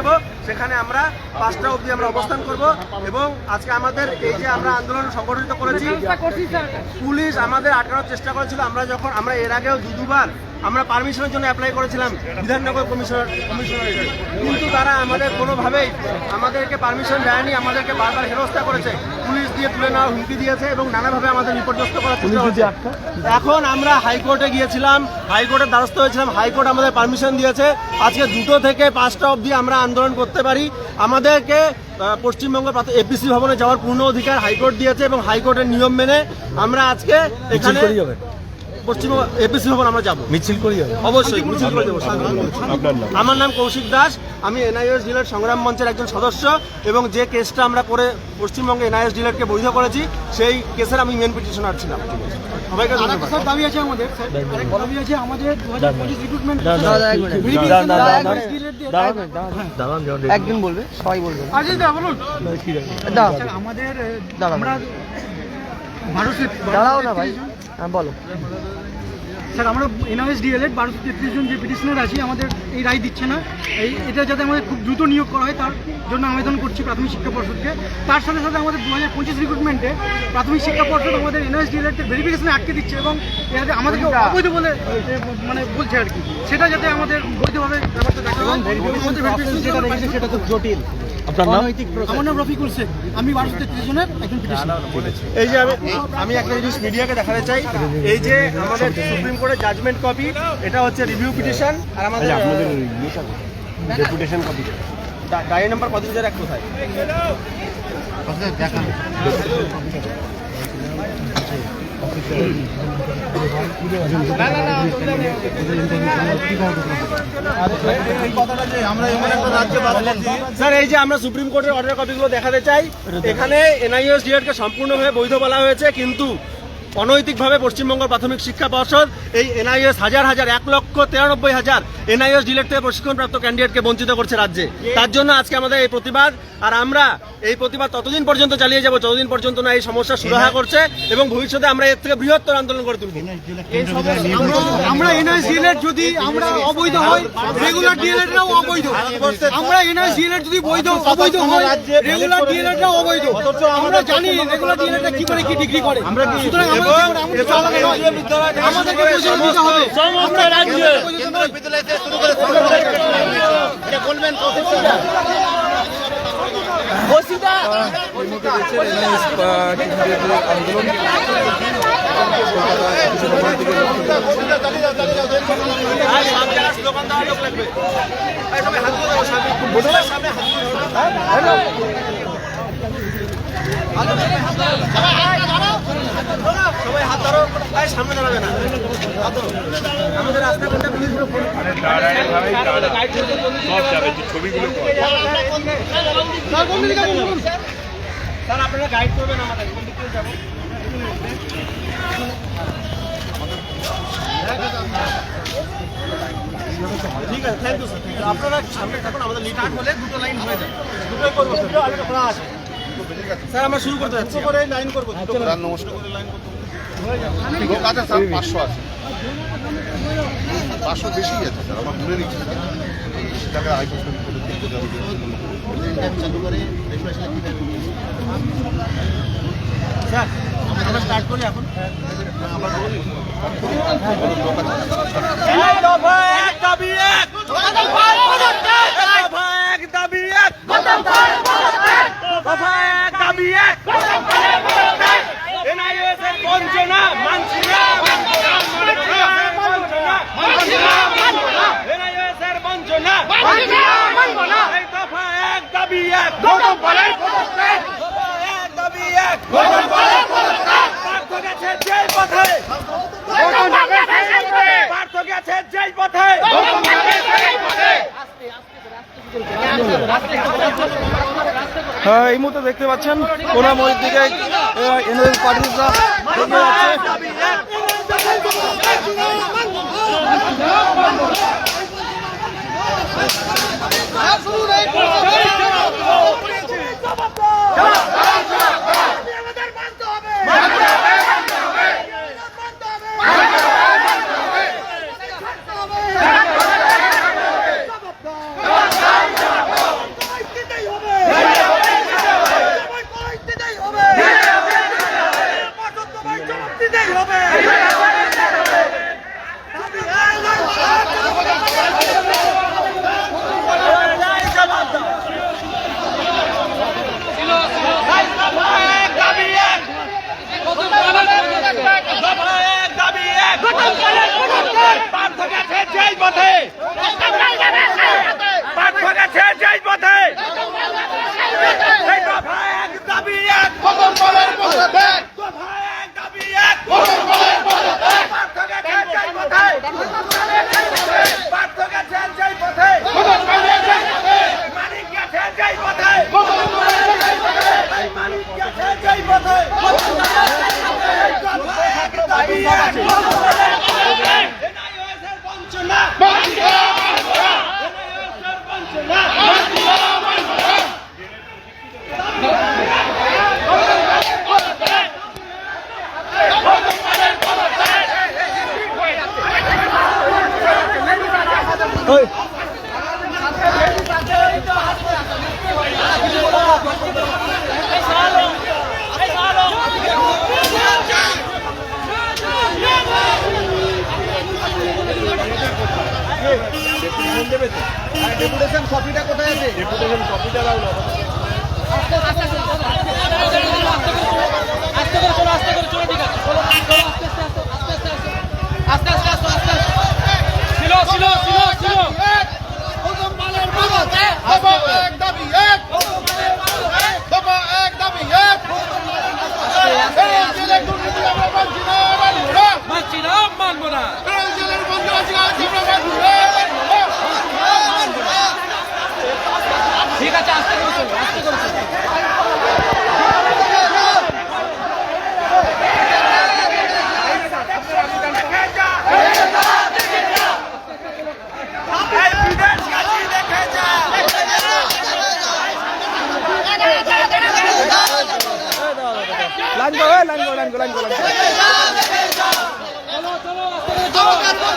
দেব, সেখানে আমরা 5টা অবধি আমরা অবস্থান করব। এবং আজকে আমাদের এই যে আমরা আন্দোলন সংগঠিত করেছি, পুলিশ আমাদের আটকানোর চেষ্টা করেছিল। আমরা এর আগেও দুবার আমরা পারমিশনের জন্য অ্যাপ্লাই করেছিলাম বিধাননগর কমিশনারের, কিন্তু তারা আমাদের কোনোভাবেই আমাদেরকে পারমিশন দেয়নি, আমাদেরকে বারবার হেনস্থা করেছে, পুলিশ দিয়ে তুলে নেওয়ার হুমকি দিয়েছে এবং নানাভাবে আমাদের বিপর্যস্ত করার চেষ্টা হচ্ছে। এখন আমরা হাইকোর্টে গিয়েছিলাম, হাইকোর্টের দ্বারস্থ হয়েছিলাম, হাইকোর্ট আমাদের পারমিশন দিয়েছে আজকে 2টো থেকে 5টা অবধি আমরা আন্দোলন করতে পারি। আমাদেরকে পশ্চিমবঙ্গ এপিসি ভবনে যাওয়ার পূর্ণ অধিকার হাইকোর্ট দিয়েছে এবং হাইকোর্টের নিয়ম মেনে আমরা আজকে এখানে পশ্চিমবঙ্গ এপিসি ভবন আমরা যাবো। মিছিল করি অবশ্যই মিছিল করে যাবো। আমার নাম কৌশিক দাস, আমি এনআইএস ডিলেট সংগ্রাম মঞ্চের একজন সদস্য এবং যে কেসটা আমরা করে পশ্চিমবঙ্গে এনআইএস ডিলেটকে বৈধ করেছি সেই কেসের আমি মেন পিটিশনার ছিলাম। সবাইকে ধন্যবাদ। দাবি আছে আমাদের, দাবি আছে আমাদের 2025 রিক্রুটমেন্ট। একদিন বলবে, সবাই বলবে। বলুন আমাদের আমরা ভারতের দাঁড়াও না ভাই, হ্যাঁ বলো স্যার। আমরা এনআইএস ডিএলএড 1233 জন যে পিটিশনার আছি, আমাদের এই রায় দিচ্ছে না। এটা যাতে আমাদের খুব দ্রুত নিয়োগ করা হয় তার জন্য আবেদন করছি প্রাথমিক শিক্ষা পর্ষদকে। তার সাথে সাথে আমাদের 2025 রিক্রুটমেন্টে প্রাথমিক শিক্ষা পর্ষদ আমাদের এনআইএস ডিএলএডের ভেরিফিকেশনে আটকে দিচ্ছে এবং আমাদেরকে অবৈধ বলে মানে বলছে আর কি। সেটা যাতে আমাদের বৈধভাবে ব্যাপারটা দেখা হয়। সেটা খুব জটিল। আপনার নাম? আমার নাম রফিকুল শেখ, আমি 1233 জনের একজন পিটিশনার। এই যে আমি একটা জিনিস মিডিয়াকে দেখাতে চাই, এই যে আমাদের সুপ্রিম কোর্টের জাজমেন্ট কপি, এটা হচ্ছে রিভিউ পিটিশন, আর আমাদের ডেপুটেশন কপি। ডায়েরি নাম্বার 5001 কোথায়? দেখান স্যার। এই যে আমরা সুপ্রিম কোর্টের অর্ডার কপিগুলো দেখাতে চাই। এখানে এনআইএস ডিএলএড কে সম্পূর্ণভাবে বৈধ বলা হয়েছে, কিন্তু অনৈতিকভাবে পশ্চিমবঙ্গ প্রাথমিক শিক্ষা পর্ষদ এই এনআইএস 1,93,000 এনআইএস ডিএলএড থেকে প্রশিক্ষণপ্রাপ্ত ক্যান্ডিডেটকে বঞ্চিত করছে রাজ্যে। তার জন্য আজকে আমাদের এই প্রতিবাদ, আর আমরা এই প্রতিবাদ ততদিন পর্যন্ত চালিয়ে যাব যতদিন পর্যন্ত না এই সমস্যা সুরাহা করছে এবং ভবিষ্যতে আমরা এর থেকে বৃহত্তর আন্দোলন করে তুলব। আমরা এনআইএস ডিএলএড যদি আমরা অবৈধ হয়, রেগুলার ডিএলএডরাও অবৈধ। আমরা এনআইএস ডিএলএড যদি অবৈধ হয়, রেগুলার ডিএলএডরাও অবৈধ। আমরা জানি রেগুলার ডিএলএডরা কি করে কি ডিগ্রি করে। সুতরাং আমাদেরকে বুঝে নিতে হবে সমস্ত রাজ্যে বিদ্যালয় শুরু করে বলবেন সবাই হাত ধরো, সামনে দাঁড়াবে না। আমাদের রাস্তা কোনটা স্যার আপনারা গাইড করবেন আমাদের কোন দিক থেকে যাবো। ঠিক আছে, থ্যাংক ইউ স্যার। আপনারা সামনে থাকুন, আমাদের লিড হলে 2টো লাইন হয়ে যায়, 2টোই করবো স্যার। আমরা শুরু করতে যাচ্ছি, করে লাইন করবো। নমস্কার, লাইন করবো। আচ্ছা স্যার 500 আছে, 500 বেশি আছে স্যার, আমার ঘুরে নিচ্ছি টাকা হাইকোর্ট স্যার। আমরা স্টার্ট করি এখন। বঞ্চনা মানছি না, এনআইএসের বঞ্চনা এই দফা 1 দাবি 1 গৌতম পালের পদত্যাগ, 1 দাবি 1 গৌতম পালের পদত্যাগ। পার্থ গেছে জেল পথে, পার্থ গেছে জেল পথে। এই মুহূর্তে দেখতে পাচ্ছেন কোনাময়ীর দিকে এনআইএস পার্টিরা ডেপুটেশন কপিটা কোথায় আছে? ডেপুটেশন কপিটা দাও না। ঠিক আছে, আস্তে করে চলো, আস্তে করে চলো। লাইন গো, লাইন গো, লাইন গো, লাইন গো, লাইন গো। চলো, চলো, আস্তে করে চলো।